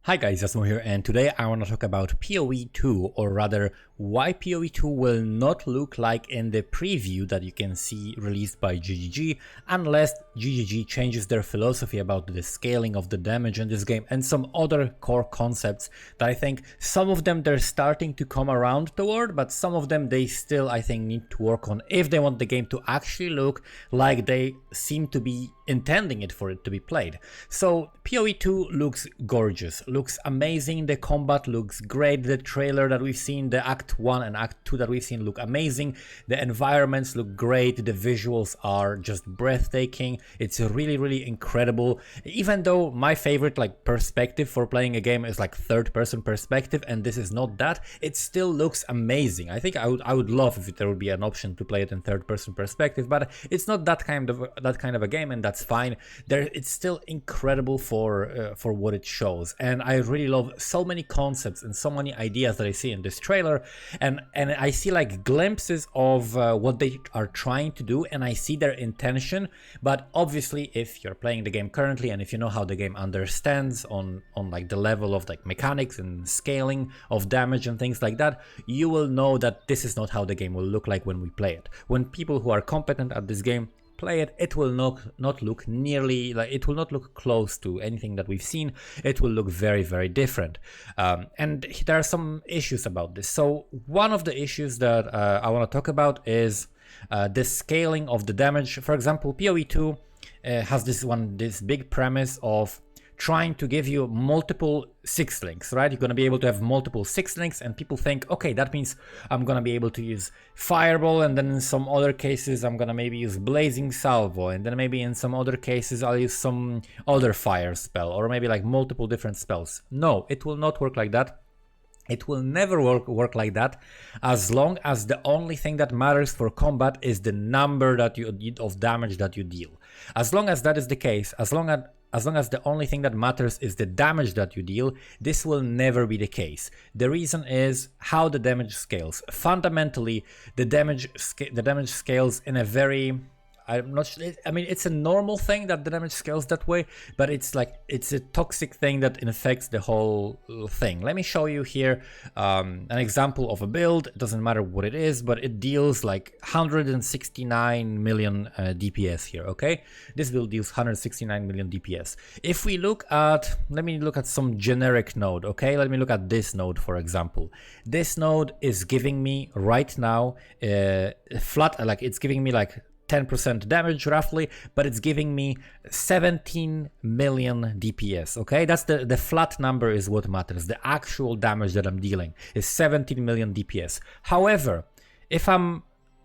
Hi guys, Asmo here, and today I want to talk about PoE 2, or rather why PoE 2 will not look like in the preview that you can see released by GGG unless GGG changes their philosophy about the scaling of the damage in this game and some other core concepts that I think some of them they're starting to come around toward, but some of them they still I think need to work on if they want the game to actually look like they seem to be intending it for it to be played. So PoE 2 looks gorgeous, looks amazing, the combat looks great, the trailer that we've seen, the Act 1 and Act 2 that we've seen look amazing, the environments look great, the visuals are just breathtaking, it's really incredible. Even though my favorite perspective for playing a game is third person perspective, and this is not that, it still looks amazing. I think I would love if there would be an option to play it in third person perspective, but it's not that kind of a game, and that's fine. It's still incredible for what it shows, and I really love so many concepts and so many ideas that I see in this trailer, and I see glimpses of what they are trying to do, and I see their intention. But obviously, if you're playing the game currently and if you know how the game understands on the level of mechanics and scaling of damage and things like that, you will know that this is not how the game will look like when we play it. When people who are competent at this game play it, it will not look nearly it will not look close to anything that we've seen. It will look very different, and there are some issues about this. So one of the issues that I want to talk about is the scaling of the damage. For example, PoE 2 has this big premise of trying to give you multiple 6 links, right? You're going to be able to have multiple 6 links, and people think, okay, that means I'm going to be able to use Fireball, and then in some other cases I'm going to maybe use Blazing Salvo, and then maybe in some other cases I'll use some other fire spell, or maybe multiple different spells. No, it will not work like that. It will never work like that, as long as the only thing that matters for combat is the number of damage that you deal. As long as that is the case, as long as the only thing that matters is the damage that you deal, this will never be the case. The reason is how the damage scales. Fundamentally, the damage scales in a very... I'm not sure, I mean, it's a normal thing that the damage scales that way, but it's a toxic thing that infects the whole thing. Let me show you here an example of a build. It doesn't matter what it is, but it deals 169 million DPS here, okay? This build deals 169 million DPS. If we let me look at some generic node, okay? Let me look at this node, for example. This node is giving me right now it's giving me 10% damage roughly, but it's giving me 17 million DPS, okay? That's the flat number is what matters. The actual damage that I'm dealing is 17 million DPS. However, if I'm,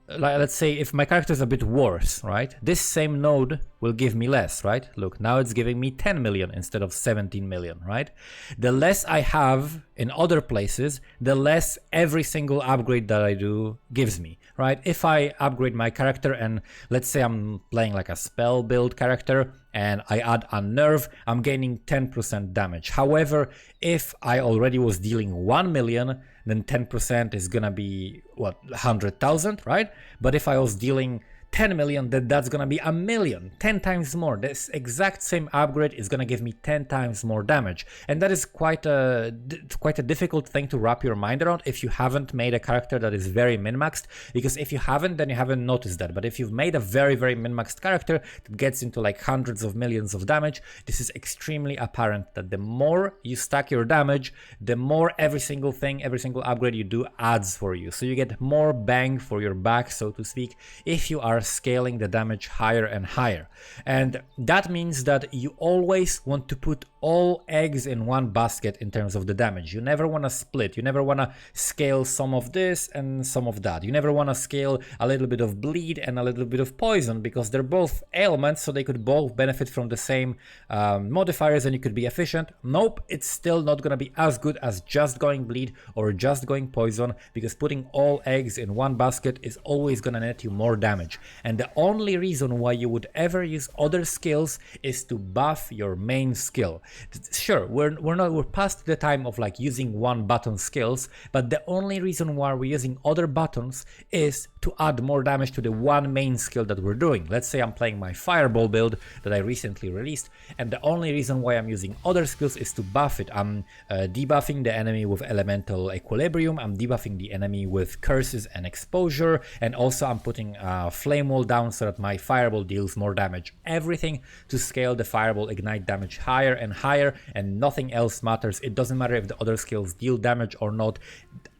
let's say if my character is a bit worse, right? This same node will give me less, right? Look, now it's giving me 10 million instead of 17 million, right? The less I have in other places, the less every single upgrade that I do gives me, right? If I upgrade my character and let's say I'm playing a spell build character and I add Unnerve, I'm gaining 10% damage. However, if I already was dealing 1 million, then 10% is gonna be, what, 100,000, right? But if I was dealing 10 million, then that's gonna be 1,000,000, 10 times more. This exact same upgrade is gonna give me 10 times more damage, and that is quite a difficult thing to wrap your mind around if you haven't made a character that is very min-maxed, because if you haven't, then you haven't noticed that. But if you've made a very min-maxed character that gets into hundreds of millions of damage, this is extremely apparent that the more you stack your damage, the more every single upgrade you do adds for you. So you get more bang for your buck, so to speak, if you are scaling the damage higher and higher. And that means that you always want to put all eggs in one basket in terms of the damage. You never want to split. You never want to scale some of this and some of that. You never want to scale a little bit of bleed and a little bit of poison, because they're both ailments, so they could both benefit from the same modifiers and you could be efficient. Nope, it's still not going to be as good as just going bleed or just going poison, because putting all eggs in one basket is always going to net you more damage. And the only reason why you would ever use other skills is to buff your main skill. Sure, we're past the time of using one button skills, but the only reason why we're using other buttons is to to add more damage to the one main skill that we're doing. Let's say I'm playing my Fireball build that I recently released, and the only reason why I'm using other skills is to buff it. I'm debuffing the enemy with Elemental Equilibrium, I'm debuffing the enemy with Curses and Exposure, and also I'm putting Flame Wall down so that my Fireball deals more damage. Everything to scale the Fireball Ignite damage higher and higher, and nothing else matters. It doesn't matter if the other skills deal damage or not.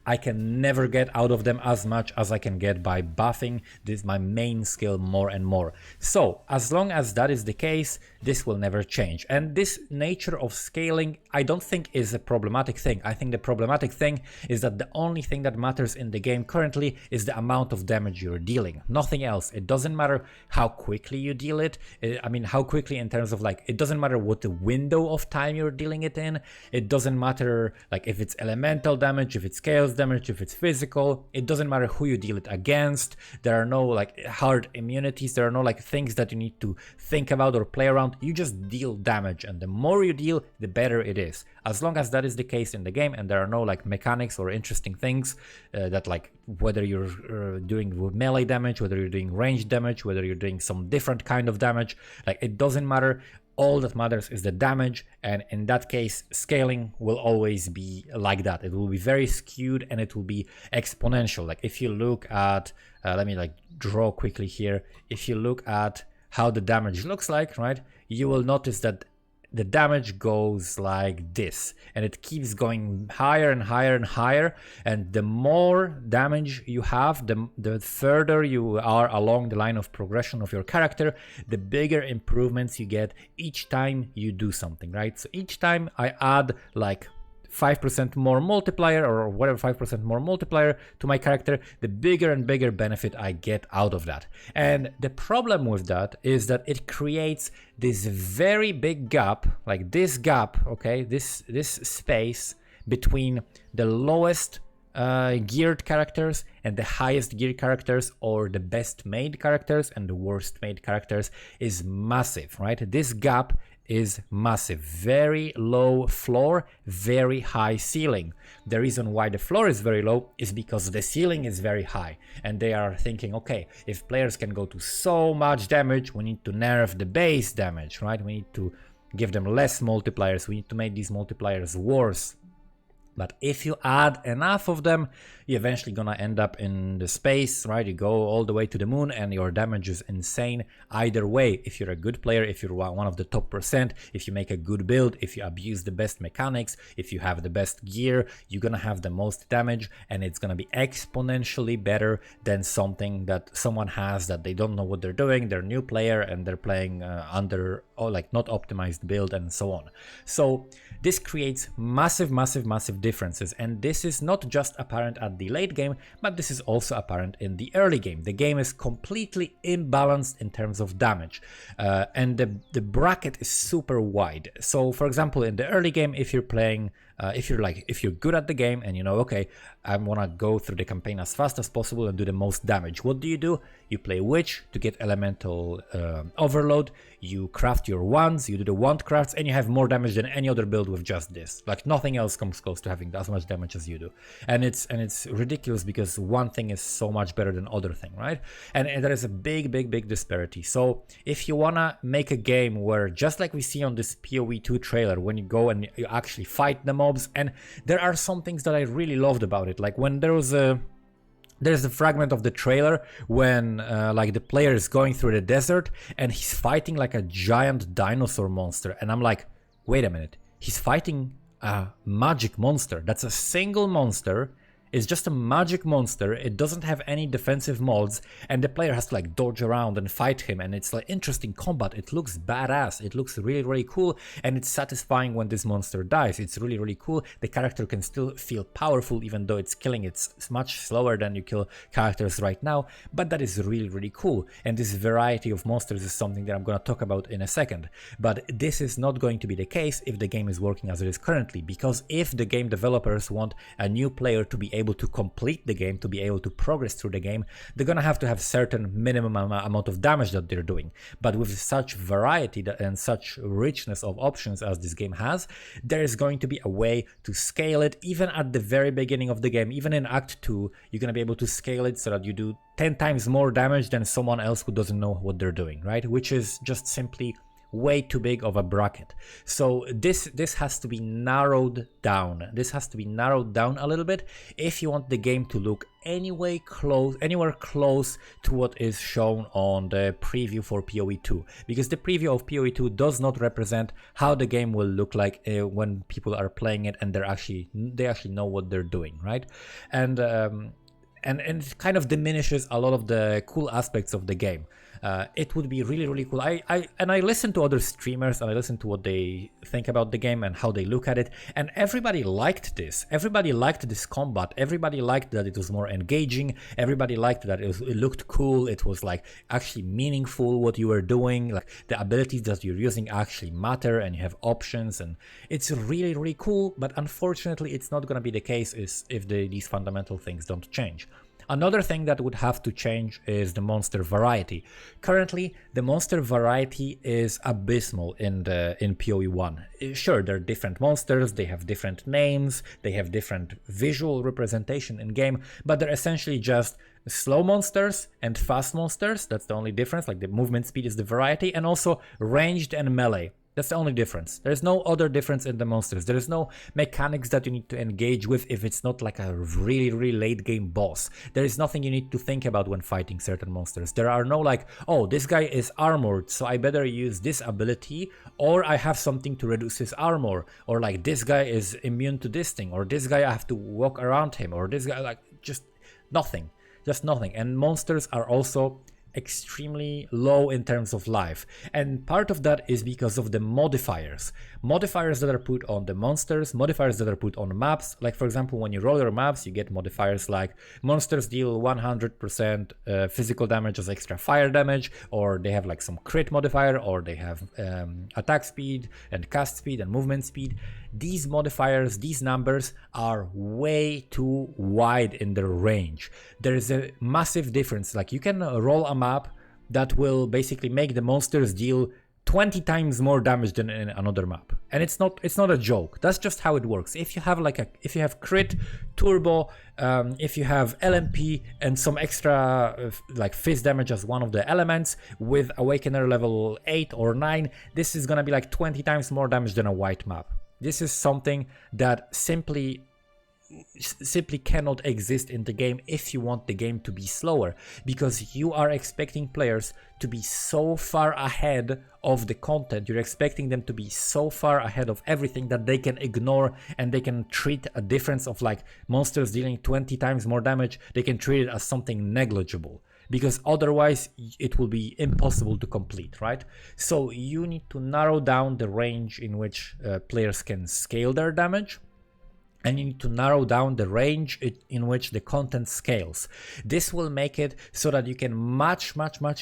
I can never get out of them as much as I can get by buffing this my main skill more and more. So as long as that is the case, this will never change. And this nature of scaling, I don't think is a problematic thing. I think the problematic thing is that the only thing that matters in the game currently is the amount of damage you're dealing. Nothing else. It doesn't matter how quickly you deal it. I mean, how quickly in terms of like, it doesn't matter what the window of time you're dealing it in. It doesn't matter like if it's elemental damage, if it's chaos damage, if it's physical. It doesn't matter who you deal it against. There are no like hard immunities. There are no like things that you need to think about or play around. You just deal damage, and the more you deal, the better it is. As long as that is the case in the game, and there are no like mechanics or interesting things that like whether you're doing with melee damage, whether you're doing range damage, whether you're doing some different kind of damage, like it doesn't matter. All that matters is the damage, and in that case, scaling will always be like that. It will be very skewed and it will be exponential. Like if you look at, let me like draw quickly here. If you look at how the damage looks like, right, you will notice that the damage goes like this, and it keeps going higher and higher and higher, and the more damage you have, the further you are along the line of progression of your character, the bigger improvements you get each time you do something, right? So each time I add like 5% more multiplier or whatever, 5% more multiplier to my character, the bigger and bigger benefit I get out of that. And the problem with that is that it creates this very big gap, like this gap, okay, this space between the lowest geared characters and the highest geared characters, or the best made characters and the worst made characters, is massive, right? This gap is massive. Very low floor, very high ceiling. The reason why the floor is very low is because the ceiling is very high, and they are thinking, okay, if players can go to so much damage, we need to nerf the base damage, right? We need to give them less multipliers, we need to make these multipliers worse. But if you add enough of them, you're eventually gonna end up in the space, right? You go all the way to the moon and your damage is insane. Either way, if you're a good player, if you're one of the top %, if you make a good build, if you abuse the best mechanics, if you have the best gear, you're gonna have the most damage, and it's gonna be exponentially better than something that someone has that they don't know what they're doing, they're a new player and they're playing under like not optimized build and so on. So this creates massive differences, and this is not just apparent at the late game, but this is also apparent in the early game. The game is completely imbalanced in terms of damage, and the bracket is super wide. So for example, in the early game, if you're playing if you're good at the game and you know, okay, I want to go through the campaign as fast as possible and do the most damage, what do? You play Witch to get elemental overload, you craft your wands, you do the wand crafts, and you have more damage than any other build with just this. Like nothing else comes close to having as much damage as you do. And it's ridiculous because one thing is so much better than other thing, right? And there is a big disparity. So if you want to make a game where, just like we see on this PoE2 trailer, when you go and you actually fight the mobs, and there are some things that I really loved about it, like when there's a fragment of the trailer when like the player is going through the desert and he's fighting like a giant dinosaur monster, and I'm like, wait a minute, he's fighting a magic monster. That's a single monster. It's just a magic monster. It doesn't have any defensive mods, and the player has to like dodge around and fight him, and it's like interesting combat. It looks badass. It looks really cool, and it's satisfying when this monster dies. It's really cool. The character can still feel powerful even though it's killing. It's much slower than you kill characters right now, but that is really cool. And this variety of monsters is something that I'm going to talk about in a second. But this is not going to be the case if the game is working as it is currently, because if the game developers want a new player to be able to complete the game, to be able to progress through the game, they're gonna have to have certain minimum amount of damage that they're doing. But with such variety and such richness of options as this game has, there is going to be a way to scale it. Even at the very beginning of the game, even in Act 2, you're gonna be able to scale it so that you do 10 times more damage than someone else who doesn't know what they're doing, right? Which is just simply way too big of a bracket. So this has to be narrowed down. This has to be narrowed down a little bit if you want the game to look anywhere close to what is shown on the preview for PoE 2, because the preview of PoE 2 does not represent how the game will look like when people are playing it and they actually know what they're doing, right? And it kind of diminishes a lot of the cool aspects of the game. It would be really cool. I listen to other streamers and I listen to what they think about the game and how they look at it, and everybody liked this. Everybody liked this combat. Everybody liked that it was more engaging. Everybody liked that it looked cool. It was like actually meaningful what you were doing. Like the abilities that you're using actually matter and you have options, and it's really cool. But unfortunately, it's not gonna be the case if these fundamental things don't change. Another thing that would have to change is the monster variety. Currently, the monster variety is abysmal in PoE 1. Sure, there are different monsters, they have different names, they have different visual representation in game, but they're essentially just slow monsters and fast monsters. That's the only difference. Like the movement speed is the variety, and also ranged and melee. That's the only difference. There's no other difference in the monsters. There is no mechanics that you need to engage with if it's not like a really late game boss. There is nothing you need to think about when fighting certain monsters. There are no like, oh, this guy is armored, so I better use this ability, or I have something to reduce his armor, or like this guy is immune to this thing, or this guy I have to walk around him, or this guy, like just nothing. Just nothing. And monsters are also extremely low in terms of life, and part of that is because of the modifiers that are put on the monsters, modifiers that are put on maps. Like for example, when you roll your maps, you get modifiers like monsters deal 100% physical damage as extra fire damage, or they have like some crit modifier, or they have attack speed and cast speed and movement speed. These modifiers, these numbers are way too wide in their range. There is a massive difference. Like you can roll a map that will basically make the monsters deal 20 times more damage than in another map, and it's not a joke. That's just how it works. If you have if you have crit, turbo, if you have LMP and some extra like fizz damage as one of the elements with Awakener level 8 or 9, this is gonna be like 20 times more damage than a white map. This is something that simply cannot exist in the game if you want the game to be slower, because you are expecting players to be so far ahead of the content. You're expecting them to be so far ahead of everything that they can ignore, and they can treat a difference of like monsters dealing 20 times more damage, they can treat it as something negligible, because otherwise it will be impossible to complete, right? So you need to narrow down the range in which players can scale their damage, and you need to narrow down the range in which the content scales. This will make it so that you can much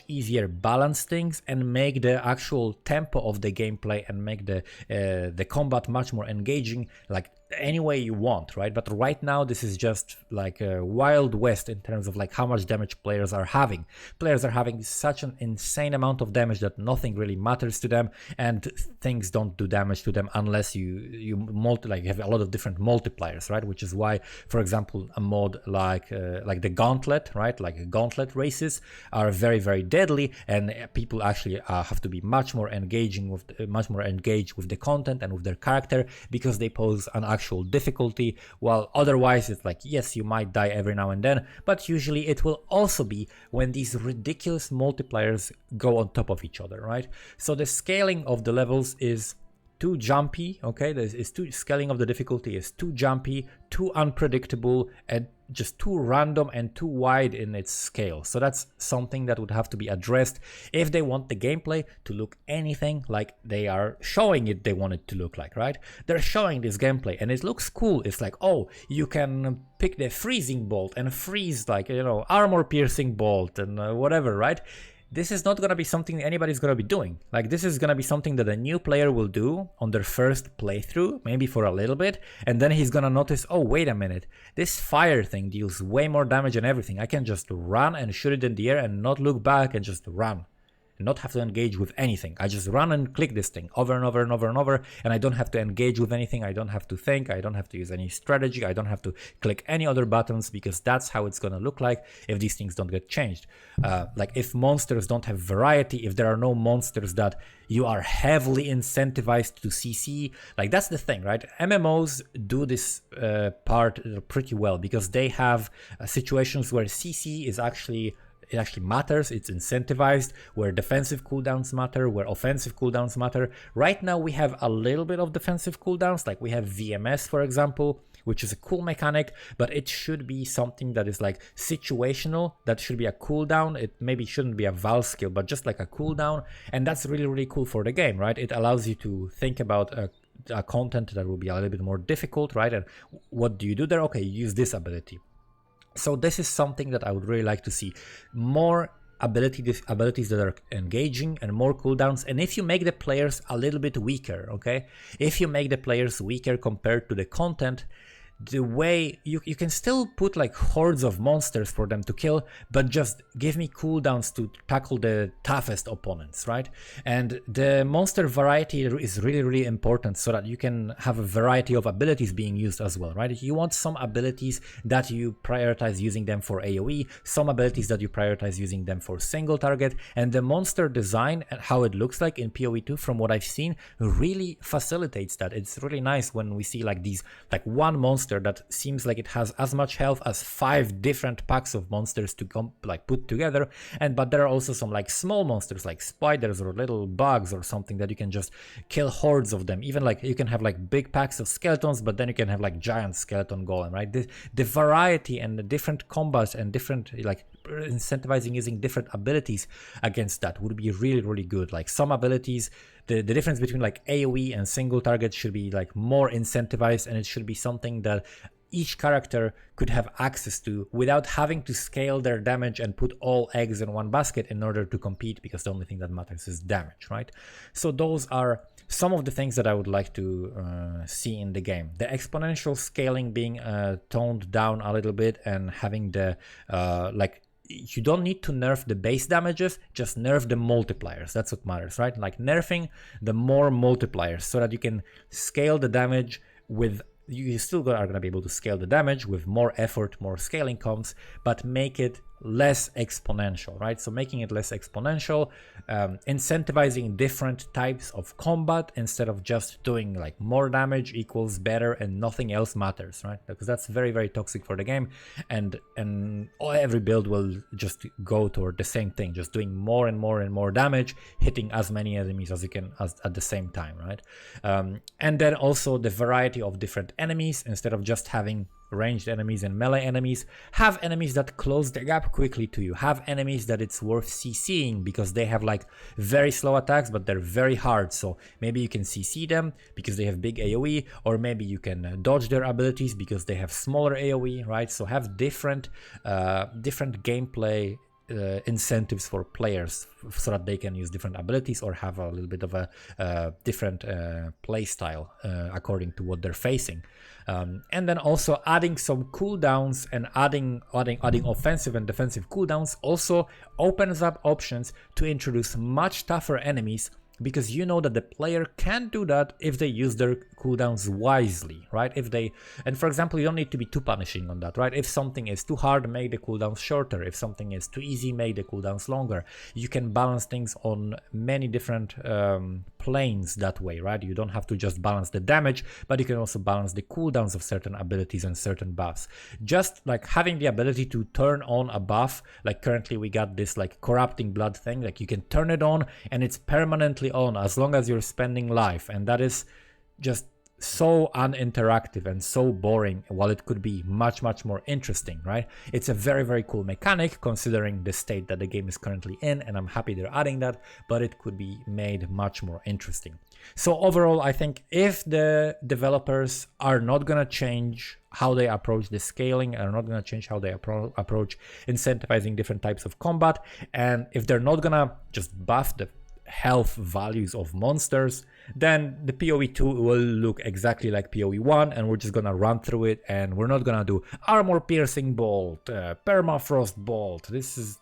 easier balance things and make the actual tempo of the gameplay and make the combat much more engaging, like any way you want, right? But right now this is just like a wild west in terms of like how much damage players are having. Players are having such an insane amount of damage that nothing really matters to them, and things don't do damage to them unless you have a lot of different multipliers, right? Which is why, for example, a mod like the gauntlet, right? Like gauntlet races are very deadly, and people actually have to be much more engaged with the content and with their character, because they pose an actual difficulty, while otherwise it's like, yes, you might die every now and then, but usually it will also be when these ridiculous multipliers go on top of each other, right? So the scaling of the levels is too jumpy, okay? Scaling of the difficulty is too jumpy, too unpredictable, and just too random and too wide in its scale. So that's something that would have to be addressed if they want the gameplay to look anything like they are showing it they want it to look like, right? They're showing this gameplay and it looks cool. It's like, oh, you can pick the freezing bolt and freeze, like, you know, armor piercing bolt and whatever, right? this is not gonna be something anybody's gonna be doing. Like, this is gonna be something that a new player will do on their first playthrough, maybe for a little bit, and then he's gonna notice, oh, wait a minute, this fire thing deals way more damage than everything. I can just run and shoot it in the air and not look back and just run. And not have to engage with anything. I just run and click this thing over and over and over and over, and I don't have to engage with anything. I don't have to think. I don't have to use any strategy. I don't have to click any other buttons, because that's how it's gonna look like if these things don't get changed. Like, if monsters don't have variety, if there are no monsters that you are heavily incentivized to CC, like, that's the thing, right? MMOs do this part pretty well, because they have situations where CC is actually matters, it's incentivized, where defensive cooldowns matter, where offensive cooldowns matter. Right now we have a little bit of defensive cooldowns, like we have VMS, for example, which is a cool mechanic, but it should be something that is like situational. That should be a cooldown. It maybe shouldn't be a val skill, but just like a cooldown, and that's really, really cool for the game, right? It allows you to think about a content that will be a little bit more difficult, right? And what do you do there? Okay, you use this ability. So this is something that I would really like to see. More abilities that are engaging, and more cooldowns. And if you make the players a little bit weaker, okay? If you make the players weaker compared to the content, the way you can still put like hordes of monsters for them to kill, but just give me cooldowns to tackle the toughest opponents, right? And the monster variety is really, really important, so that you can have a variety of abilities being used as well, right? You want some abilities that you prioritize using them for AoE, some abilities that you prioritize using them for single target, and the monster design and how it looks like in PoE2, from what I've seen, really facilitates that. It's really nice when we see like these, like one monster that seems like it has as much health as 5 different packs of monsters to put together, but there are also some like small monsters like spiders or little bugs or something that you can just kill hordes of them. Even like you can have like big packs of skeletons, but then you can have like giant skeleton golem, right? The variety and the different combats and different, like, incentivizing using different abilities against that would be really, really good. Like, some abilities, the difference between like AoE and single target should be like more incentivized, and it should be something that each character could have access to without having to scale their damage and put all eggs in one basket in order to compete, because the only thing that matters is damage, right? So those are some of the things that I would like to see in the game. The exponential scaling being toned down a little bit, and having the you don't need to nerf the base damages, just nerf the multipliers. That's what matters, right? Like, nerfing the more multipliers so that you can scale the damage with, you still are going to be able to scale the damage with more effort, more scaling comes, but make it less exponential, right? So making it less exponential, incentivizing different types of combat instead of just doing like more damage equals better and nothing else matters, right? Because that's very, very toxic for the game, and every build will just go toward the same thing, just doing more and more and more damage, hitting as many enemies as you can at the same time, right? And then also the variety of different enemies. Instead of just having ranged enemies and melee enemies, have enemies that close the gap quickly to you, have enemies that it's worth CCing because they have like very slow attacks but they're very hard, so maybe you can CC them because they have big AoE, or maybe you can dodge their abilities because they have smaller AoE, right? So have different gameplay incentives for players so that they can use different abilities or have a little bit of a different play style according to what they're facing. And then also adding some cooldowns and adding offensive and defensive cooldowns also opens up options to introduce much tougher enemies, because you know that the player can do that if they use their cooldowns wisely, right? And for example, you don't need to be too punishing on that, right? If something is too hard, make the cooldowns shorter. If something is too easy, make the cooldowns longer. You can balance things on many different planes that way, right? You don't have to just balance the damage, but you can also balance the cooldowns of certain abilities and certain buffs. Just like having the ability to turn on a buff, like currently we got this like corrupting blood thing, like you can turn it on and it's permanently on as long as you're spending life, and that is just so uninteractive and so boring, while it could be much more interesting, right? It's a very cool mechanic considering the state that the game is currently in, and I'm happy they're adding that, but it could be made much more interesting. So overall, I think if the developers are not gonna change how they approach the scaling, are not gonna change how they approach incentivizing different types of combat, and if they're not gonna just buff the health values of monsters, then the PoE2 will look exactly like PoE1, and we're just gonna run through it, and we're not gonna do armor piercing bolt, permafrost bolt.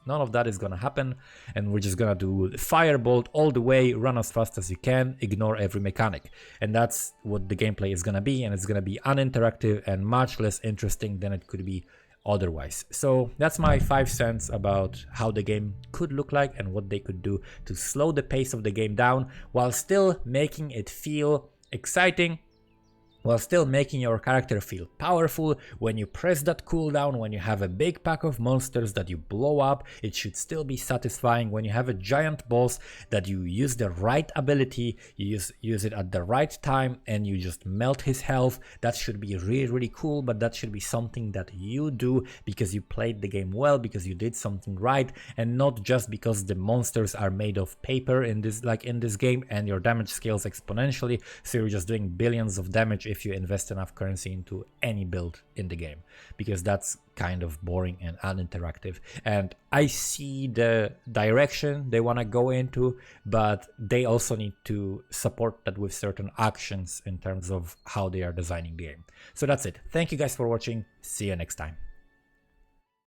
None of that is gonna happen, and we're just gonna do firebolt all the way, run as fast as you can, ignore every mechanic. And that's what the gameplay is gonna be, and it's gonna be uninteractive and much less interesting than it could be otherwise. So that's my 5 cents about how the game could look like and what they could do to slow the pace of the game down while still making it feel exciting, while still making your character feel powerful. When you press that cooldown, when you have a big pack of monsters that you blow up, it should still be satisfying. When you have a giant boss that you use the right ability, you use it at the right time, and you just melt his health, that should be really cool. But that should be something that you do because you played the game well, because you did something right, and not just because the monsters are made of paper in this game, and your damage scales exponentially, so you're just doing billions of damage if you invest enough currency into any build in the game, because that's kind of boring and uninteractive. And I see the direction they want to go into, but they also need to support that with certain actions in terms of how they are designing the game. So that's it. Thank you guys for watching. See you next time.